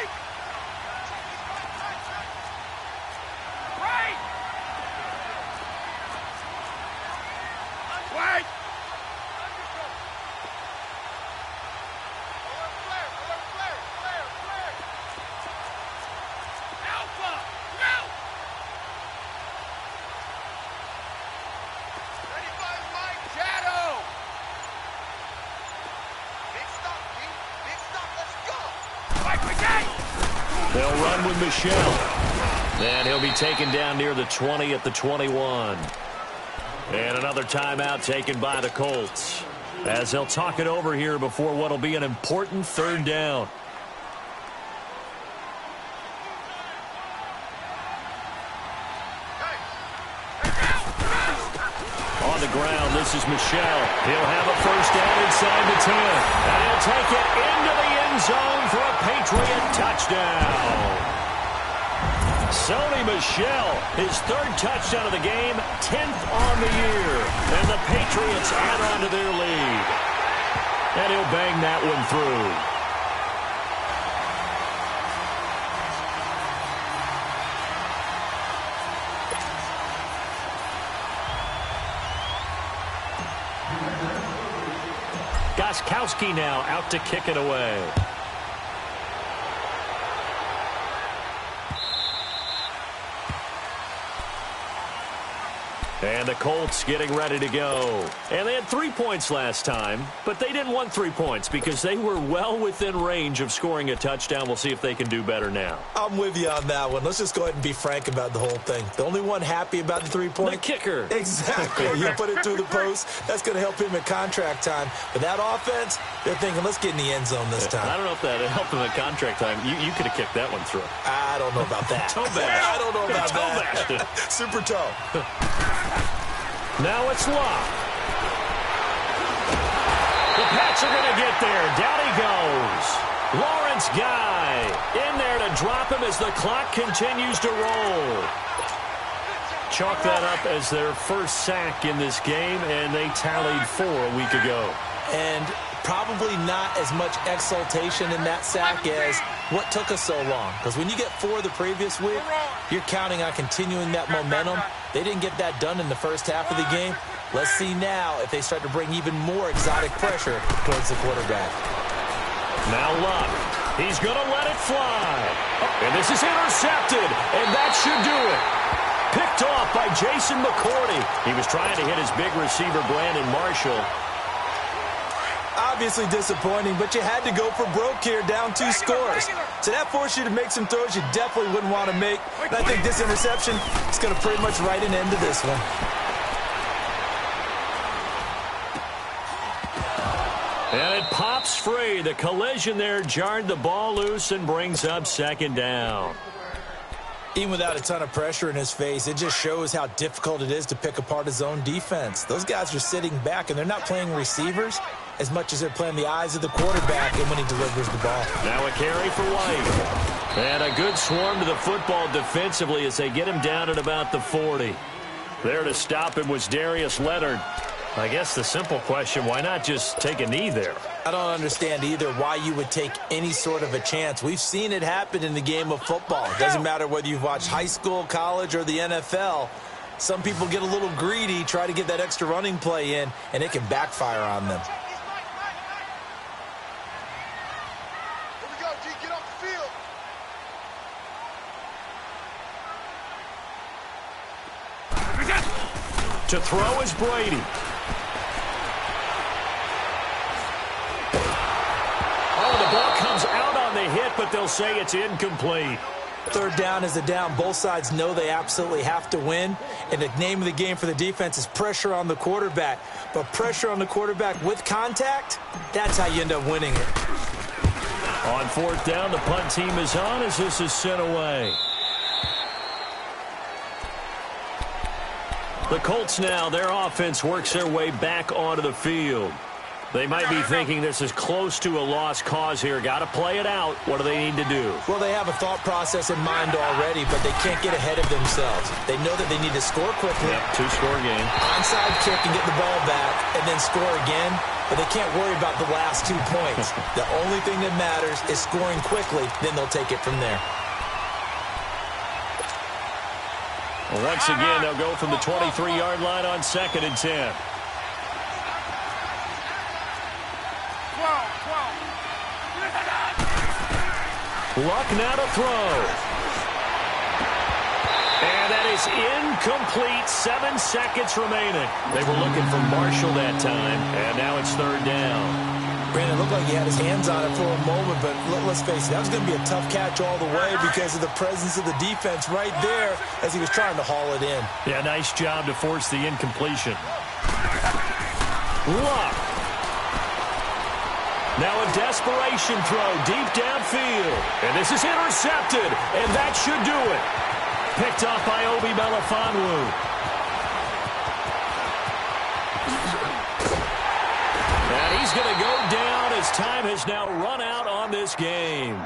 Speaker 3: Right! Wait! Alpha! Go! Ready, by Mike Shadow! Big stop, Pete. Big stop, let's go! Mike, again!
Speaker 5: They'll run with Michelle. And he'll be taken down near the 20 at the 21. And another timeout taken by the Colts as they'll talk it over here before what will be an important 3rd down. On the ground, this is Michelle. He'll have a 1st down inside the 10. And he'll take it into the end zone for a Patriot touchdown. Sony Michel, his 3rd touchdown of the game, 10th on the year. And the Patriots add on to their lead. And he'll bang that one through. Gostkowski now out to kick it away. And the Colts getting ready to go. And they had 3 points last time, but they didn't want 3 points because they were well within range of scoring a touchdown. We'll see if they can do better now.
Speaker 6: I'm with you on that one. Let's just go ahead and be frank about the whole thing. The only one happy about the 3-point?
Speaker 5: The kicker.
Speaker 6: Exactly. You put it through the post. That's going to help him at contract time. But that offense, they're thinking, let's get in the end zone this time.
Speaker 5: I don't know if that helped him at contract time. You could have kicked that one through.
Speaker 6: I don't know about that.
Speaker 5: Toe bash.
Speaker 6: I don't know about
Speaker 5: toe
Speaker 6: that.
Speaker 5: Bash.
Speaker 6: Super toe.
Speaker 5: Now it's Locke. The Pats are going to get there. Down he goes. Lawrence Guy in there to drop him as the clock continues to roll. Chalk that up as their 1st sack in this game, and they tallied 4 a week ago.
Speaker 6: And probably not as much exultation in that sack as what took us so long. Because when you get 4 the previous week, you're counting on continuing that momentum. They didn't get that done in the first half of the game. Let's see now if they start to bring even more exotic pressure towards the quarterback.
Speaker 5: Now Luck. He's going to let it fly. And this is intercepted, and that should do it. Picked off by Jason McCourty. He was trying to hit his big receiver, Brandon Marshall.
Speaker 6: Out obviously disappointing, but you had to go for broke here, down 2 scores. So that forced you to make some throws you definitely wouldn't want to make. And I think this interception is going to pretty much write an end to this one.
Speaker 5: And it pops free. The collision there jarred the ball loose and brings up 2nd down.
Speaker 6: Even without a ton of pressure in his face, it just shows how difficult it is to pick apart his own defense. Those guys are sitting back, and they're not playing receivers as much as they're playing the eyes of the quarterback and when he delivers the ball.
Speaker 5: Now a carry for White. And a good swarm to the football defensively as they get him down at about the 40. There to stop him was Darius Leonard. I guess the simple question, why not just take a knee there?
Speaker 6: I don't understand either why you would take any sort of a chance. We've seen it happen in the game of football. It doesn't matter whether you've watched high school, college, or the NFL. Some people get a little greedy, try to get that extra running play in, and it can backfire on them.
Speaker 3: Here we go, G. Get off the field.
Speaker 5: To throw is Brady. Oh, the ball comes out on the hit, but they'll say it's incomplete.
Speaker 6: 3rd down is a down. Both sides know they absolutely have to win. And the name of the game for the defense is pressure on the quarterback. But pressure on the quarterback with contact, that's how you end up winning it.
Speaker 5: On 4th down, the punt team is on as this is sent away. The Colts now, their offense works their way back onto the field. They might be thinking this is close to a lost cause here. Got to play it out. What do they need to do?
Speaker 6: Well, they have a thought process in mind already, but they can't get ahead of themselves. They know that they need to score quickly.
Speaker 5: Yep, 2-score game.
Speaker 6: Onside kick and get the ball back, and then score again. But they can't worry about the last 2 points. The only thing that matters is scoring quickly. Then they'll take it from there.
Speaker 5: Well, once again, they'll go from the 23-yard line on 2nd and 10. Luck now to throw. And that is incomplete. 7 seconds remaining. They were looking for Marshall that time, and now it's 3rd down.
Speaker 6: Brandon, it looked like he had his hands on it for a moment, but let's face it, that was going to be a tough catch all the way because of the presence of the defense right there as he was trying to haul it in.
Speaker 5: Yeah, nice job to force the incompletion. Luck. Now a desperation throw deep downfield. And this is intercepted, and that should do it. Picked off by Obi Melifonwu. And he's going to go down as time has now run out on this game.